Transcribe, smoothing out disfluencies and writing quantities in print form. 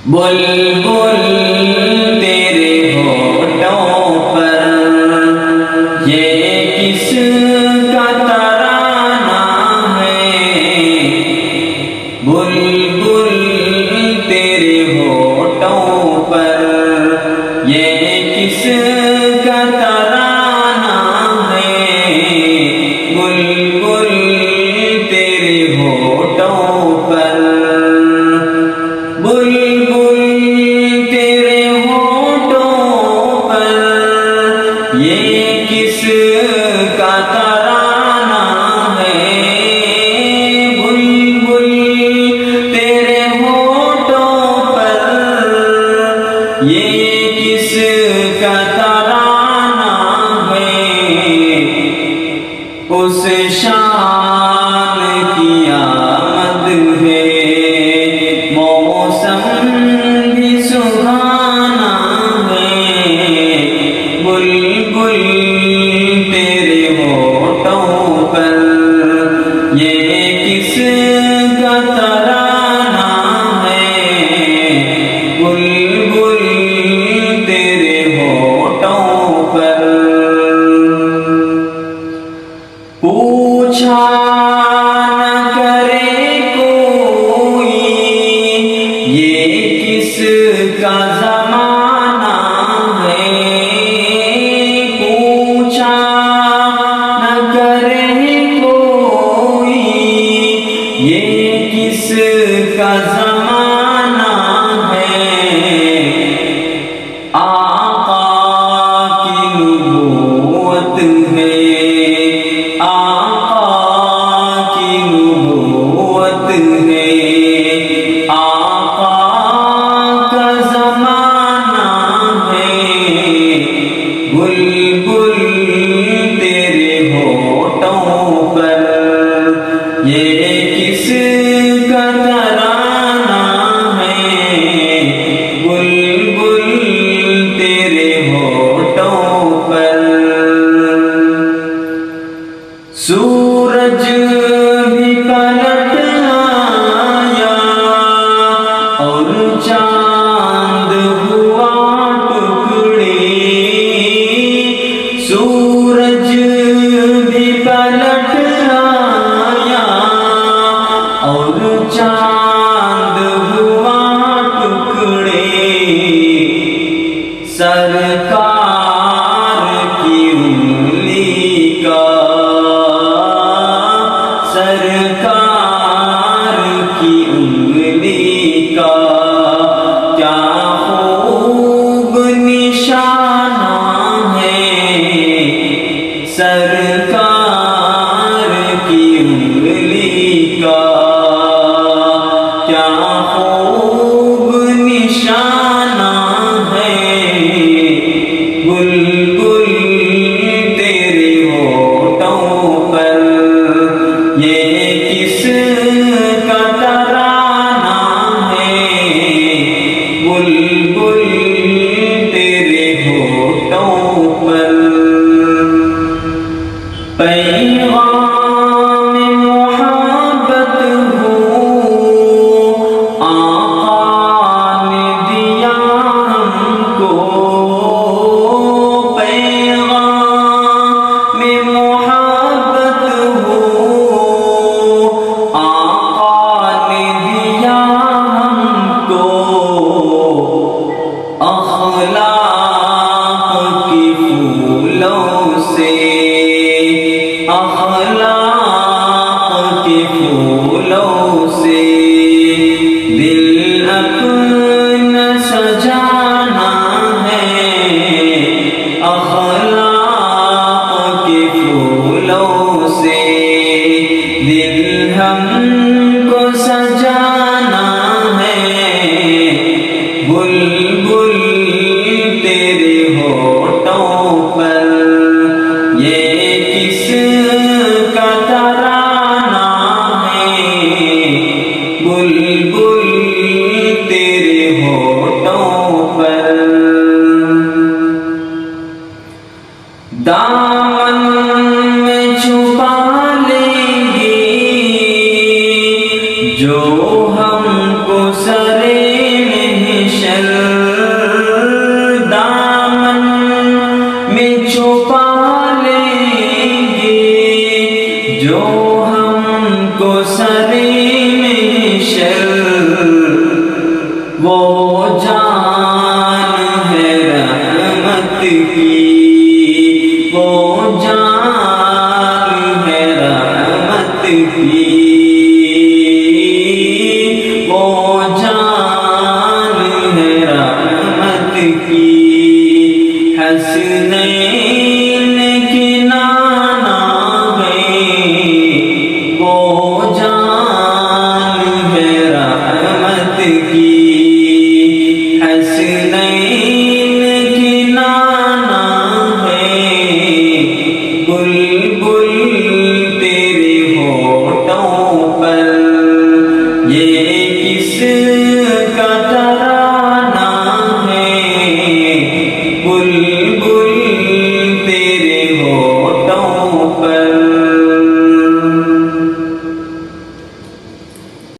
بلبل تیرے ہونٹوں پر یہ کس کا ترانہ ہے؟ بلبل تیرے ہونٹوں پر یہ کس کا ترانہ ہے؟ بلبل تیرے ہونٹوں پر بلبل تیرے ہونٹوں پر یہ کس کا ترانہ ہے؟ بلبل تیرے ہونٹوں پر یہ کس کا ترانہ ہے؟ اس شان کی آمد ہے، موسم بھی سہانا ہے۔ بلبل تیرے ہونٹوں پر یہ کس کا ترانہ ہے؟ بلبل تیرے ہونٹوں پر پوچھا نہ کرے کوئی یہ کس کا زمانہ ہے؟ پوچھا نہ کرے کوئی یہ کس کا زمانہ ہے؟ آقا کی نبوت ہے، آقا کی نبوت ہے، آقا کا زمانہ ہے۔ بلبل تیرے ہونٹوں پر یہ کس کا ترانہ ہے؟ بلبل تیرے ہونٹوں پر سورج بھی پلٹ آیا اور چاند ہوا ٹکڑے، سورج بھی پلٹ آیا اور چاند ہوا ٹکڑے، سرکار کی انگلی کا، سرکار کی انگلی کا کیا خوب نشانہ ہے؟ سرکار کی انگلی کا کیا خوب نشانہ ہے؟ بلبل تیرے ہونٹوں پر یہ کس کا ترانہ ہے؟ بلبل تیرے ہونٹوں پر پیغام محبت ہو آقا نے دیا ہم کو، پیغام محبت ہو آقا نے دیا ہم کو، اخلاق